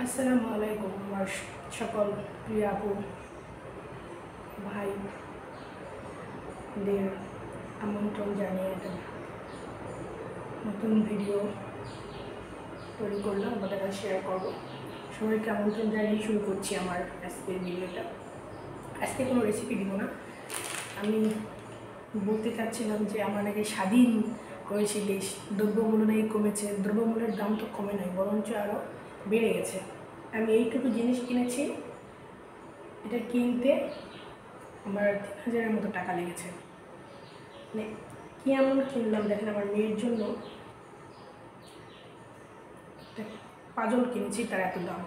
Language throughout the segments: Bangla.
আসসালামু আলাইকুম আমার সকল প্রিয় আপু ভাইদের আমন্ত্রণ জানিয়ে একটা নতুন ভিডিও তৈরি করলাম, আপনাদের কাছে শেয়ার করব। সবাইকে আমন্ত্রণ জানিয়ে শুরু করছি আমার আজকের ভিডিওটা। আজকে কোনো রেসিপি দিব না, আমি বলতে চাচ্ছিলাম যে আমার নাকি স্বাধীন করেছি দেশ, দ্রব্যমূল্য নাকি কমেছে। দ্রব্যমূল্যের দাম তো কমে নাই, বরঞ্চ আরও বেড়ে গেছে। আমি এইটুকু জিনিস কিনেছি, এটা কিনতে আমার 3000-এর মতো টাকা লেগেছে। মানে কি এমন কিনলাম দেখেন, আমার মেয়ের জন্য একটা পাজল কিনেছি, তার এত দাম।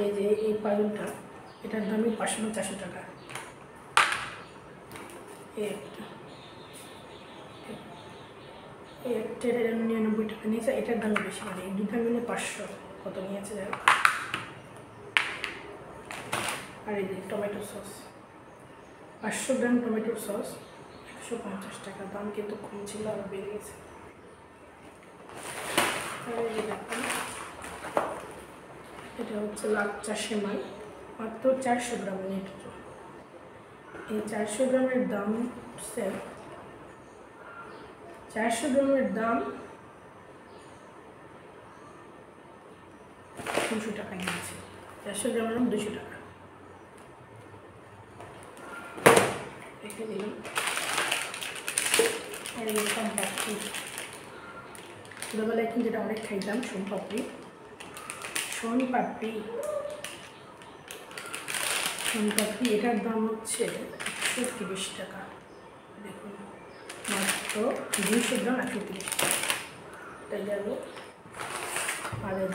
এই যে এই পাজলটা, এটার দামই 500-400 টাকা। একটা 99 টাকা নিয়েছে, এটার দাম বেশি, মানে এই দুটা মিলে 500 কত নিয়েছে যাই। আর এই যে টমেটো সস, 500 গ্রাম টমেটোর সস 150 টাকা। দাম কিন্তু কম ছিল, আর বেড়ে গেছে। আর এই যে দেখুন, এটা হচ্ছে লাচ্চা সেমাই, মাত্র 400 গ্রাম নেট। এই 400 গ্রামের দাম হচ্ছে 400 গ্রামের দাম 200 টাকা নিয়েছে। 400 গ্রামের দাম 200 টাকা রেখে দিলাম। আর এই সোনপাপড়ি, ছোটোবেলায় কিন্তু যেটা অনেক খাইতাম, সোনপাপড়ি। এটার দাম হচ্ছে 130 টাকা। দেখুন, মাত্র 200 গ্রাম 130 টাকা। এটা গেল। আর এই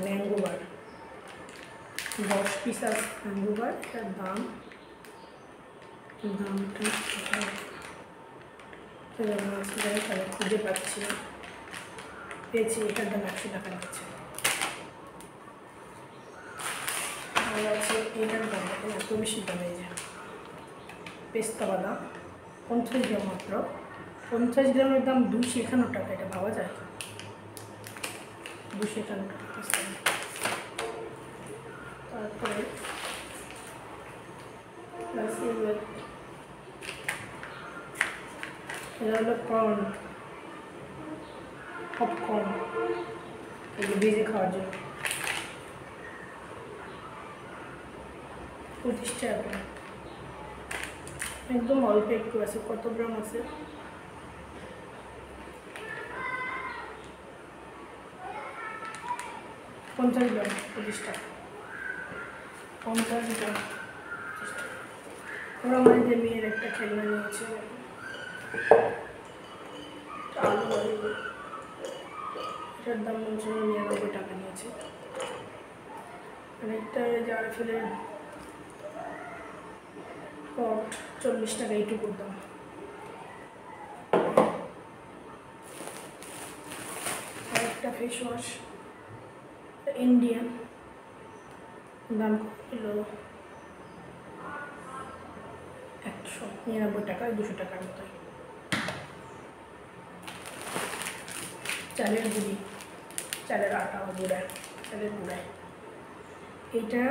ম্যাঙ্গো বার, 10 পিস ম্যাঙ্গো বার, এটার দামটা খুঁজে পাচ্ছি না, পেয়েছি। এটার দাম 100 টাকা নিচ্ছে। আর আছে এটার দাম এত বেশি দামে, যে পেস্তা বাদাম 50 গ্রাম, মাত্র 50 গ্রামের দাম 251 টাকা। এটা ভাবা যায়? 251 টাকা পেস্তা। তারপরে এটা হলো পপকর্ন, এগুলো ভেজে খাওয়ার জন্য 25 টাকা। একদম অল্প একটু আছে। কত গ্রাম আছে? 50 গ্রাম 25 টাকা। 50 গ্রাম। ওরা আমার যে মেয়ের একটা খেলনা নিয়েছে, আলু বাড়ি, এটার দাম 99 টাকা নিয়েছে। অনেকটা জার ফেলের পট 40 টাকা, এইটুকুর দাম। আর একটা ফেস ওয়াশ ইন্ডিয়ান, দাম ছিল 199 টাকা, 200 টাকার মতোই। চালের গুঁড়ি, চালের আটা গুঁড়ায়, চালের গুঁড়ায়। এইটা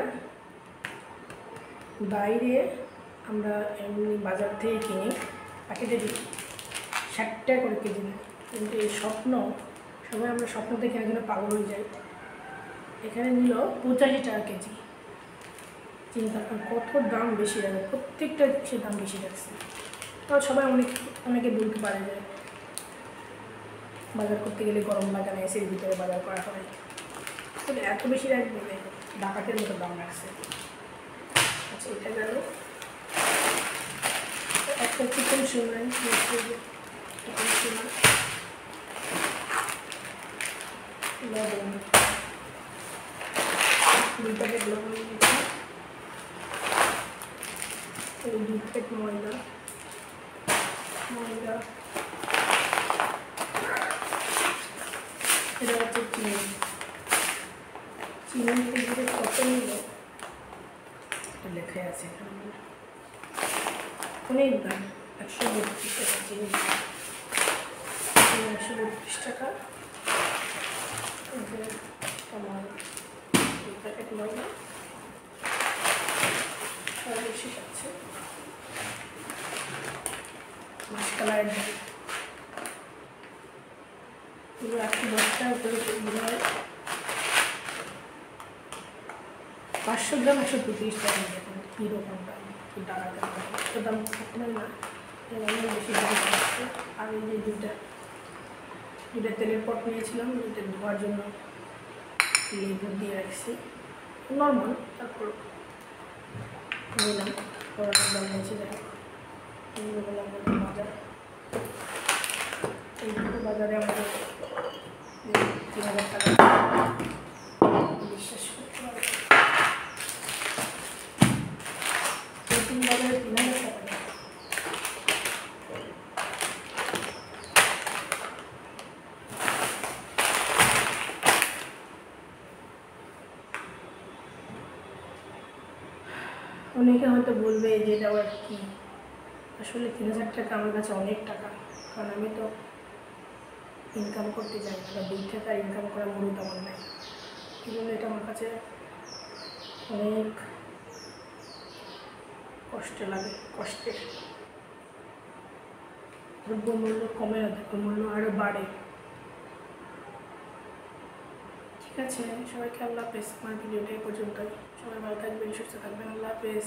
বাইরে আমরা এমনি বাজার থেকে কিনি, প্যাকেটে দিই 60 টাকা করে কেজি নেয়। কিন্তু এই সবাই আমরা স্বপ্ন দেখে একজনে পাগল হয়ে যাই। এখানে নিল 85 টাকা কেজি। চিন্তা করেন কত দাম বেশি রাখে, প্রত্যেকটা সে দাম বেশি রাখছে। তাও সবাই অনেকে বলতে পারে যে বাজার করতে গেলে গরম লাগে না, এসির ভিতরে বাজার করা হয়। আসলে এত বেশি রাখবে, ডাকাতের মতো দাম রাখছে। আচ্ছা, এটা গেল। একটা চিকেন সেমাই, লবণ, 2 প্যাকেট লবণ নিয়েছি। 2 প্যাকেট ময়দা, এটা হচ্ছে চিনি কেজিতে কত নিল লেখা আছে এখানে, অনেক দাম। 132 টাকা চিনি, 132 টাকা। দেখতে পারবো বেশি আছে মাছ কালারের ডাল পুরো 110টার উপরে এগুলো 500 গ্রাম 130 টাকা দেখুন কীরকমটা ডালাটা তো দাম থাকতে না অনেক বেশি দাম থাকছে। আর এই যে দুটা তেলের পট নিয়েছিলাম দুটো ধোয়ার জন্য লেবু দিয়ে রাখছি নর্মাল তারপর নিলাম পরোটার দাম নিয়েছি যাই হোক বললাম বাজার এই দুটো বাজারে আমাদের 3000 টাকা বিশ্বাস করতে পারে প্রতিদিন বাজারে 3000 টাকা অনেকে হয়তো বলবে যে এটা আবার কি আসলে 3000 টাকা আমার কাছে অনেক টাকা কারণ আমি তো ইনকাম করতে যাই না বা 2 টাকা ইনকাম করা মূলত আমার নাই এই জন্য এটা আমার কাছে অনেক কষ্টের দ্রব্যমূল্য কমে না দ্রব্যমূল্য আরও বাড়ে। ঠিক আছে সবাইকে আল্লাহ হাফেজ। আমার ভিডিওটা এই পর্যন্তই। সবাই ভালো থাকবেন সুস্থ থাকবেন আল্লাহ হাফেজ।